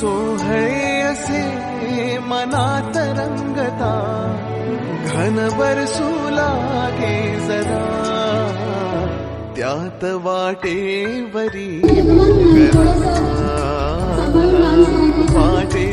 सोहळे असे मनात रंगता घन बरसू लागे जरा त्यात वाटेवरी वाटेवरी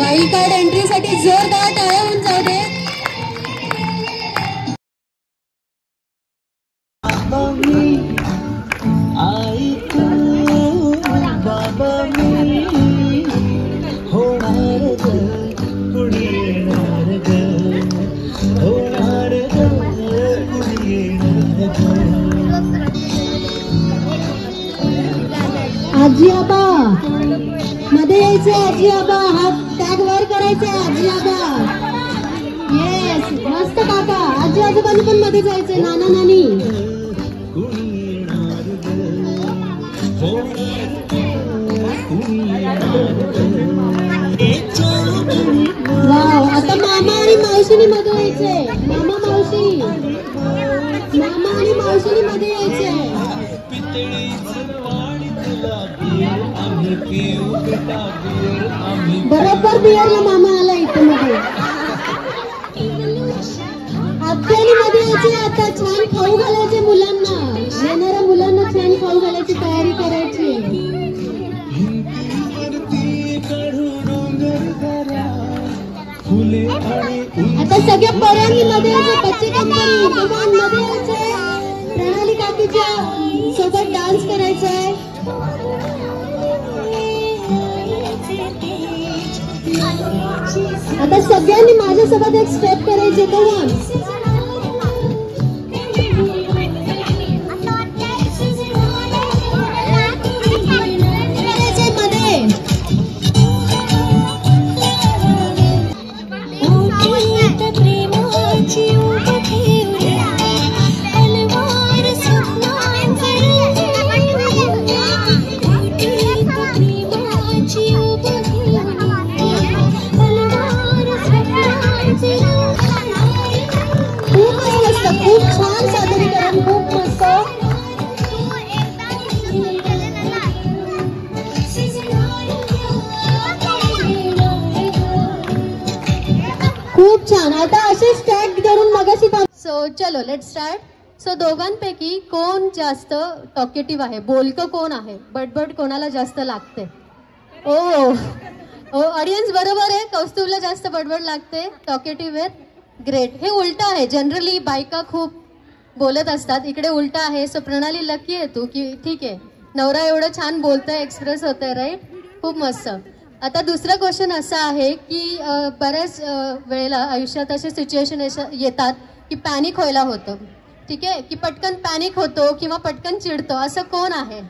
वाईल्ड कार्ड एंट्रीसाठी जोरदार टाळ्या होऊन जाऊ दे. आई तू बाबा मी होणार ग पुढे येणार ग होणार ग पुढे येणार ग. आजी आबा मध्ये यायचे. आजी आबा हात टॅग वर करायचे. आजी आबा येस मस्त काका. आजी आजोबांनी पण मध्ये जायचे. नाना नानी वाव. आता मामा आणि मावशीनी मध्ये यायचे. मामा मावशी मामा आणि मावशीनी मध्ये यायचे. बरोबर बिअरला मामा आला इथे मध्ये. आत्यानी मध्ये यायचे. आता छान खाऊ घालायचे मुलांना. येणाऱ्या मुलांना छान खाऊ घालायची तयारी करायची. फुले आणि आता सगळ्या पर्यांनी मध्ये यायचे, बच्चे कंपनी कमान मध्ये यायचे, प्रणाली काकीच्या सोबत डान्स करायचा आहे. आता सगळ्यांनी माझ्यासोबत एक स्टेप करायचे. कमान खूप छान सादरीकरण, खूप मस्त. खूप छान. आता असे स्टॅग करून मगाशी. सो चलो लेट स्टार्ट. सो दोघांपैकी कोण जास्त टॉकेटिव्ह आहे, बोलकं कोण आहे, बडबड कोणाला जास्त लागते? ओ ऑडियन्स बरोबर आहे, कौस्तुभला जास्त बडबड लागते, टॉकेटिव्ह आहेत. ग्रेट. हे उलट आहे, जनरली बायका खूप बोलत असतात, इकडे उलट आहे. सो प्रणाली लकी आहे तू की ठीक आहे, नवरा एवढं छान बोलतोय, एक्सप्रेस होतंय, राईट? खूप मस्त. आता दुसरा क्वेश्चन असा आहे की बऱ्याच वेळेला आयुष्यात असे सिच्युएशन येतात की पॅनिक व्हायला होतं, ठीक आहे, की पटकन पॅनिक होतो किंवा पटकन चिडतो, असं कोण आहे?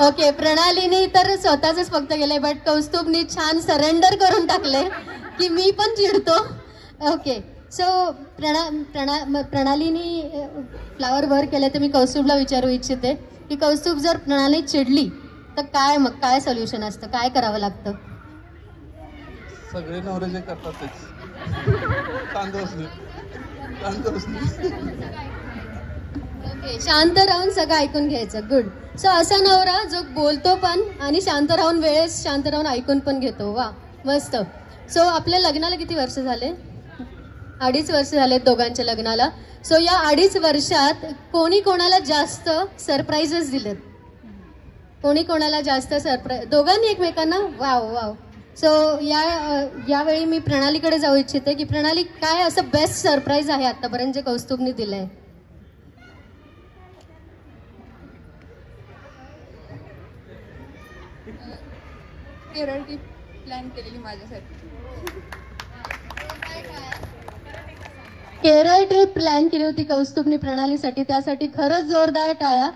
ओके, प्रणालीने तर स्वतःच फक्त गेले, बट कौस्तुभनी छान सरेंडर करून टाकले की मी पण चिडतो. ओके, सो प्रणालीनी फ्लावर वर केलं, तर मी कौस्तुभला विचारू इच्छिते की कौस्तुभ, जर प्रणाली चिडली तर काय सोल्युशन असतं, काय करावं लागतं? सगळे नवरे जे करतात तेच, शांत बसणे. ओके, शांत राहून सगळं ऐकून घ्यायचं. गुड. सो असा नवरा जो बोलतो पण आणि शांत राहून वेळेस शांत राहून ऐकून पण घेतो. वा, मस्त. सो आपल्या लग्नाला किती वर्ष झाले? 2.5 वर्ष झालेत दोघांच्या लग्नाला. सो या 2.5 वर्षात कोणी कोणाला जास्त सरप्राईजेस दिलेत? कोणी कोणाला जास्त सरप्राईज? दोघांनी एकमेकांना? Wow wow. सो यावेळी मी प्रणालीकडे जाऊ इच्छिते की प्रणाली, काय असं बेस्ट सरप्राईज आहे आतापर्यंत जे कौस्तुभनी दिलंय? केरळ ट्रिप प्लॅन केलेली माझ्यासाठी. केरळ ट्रिप प्लॅन केली होती कौस्तुभनी प्रणालीसाठी, त्यासाठी खरंच जोरदार टाळ्या.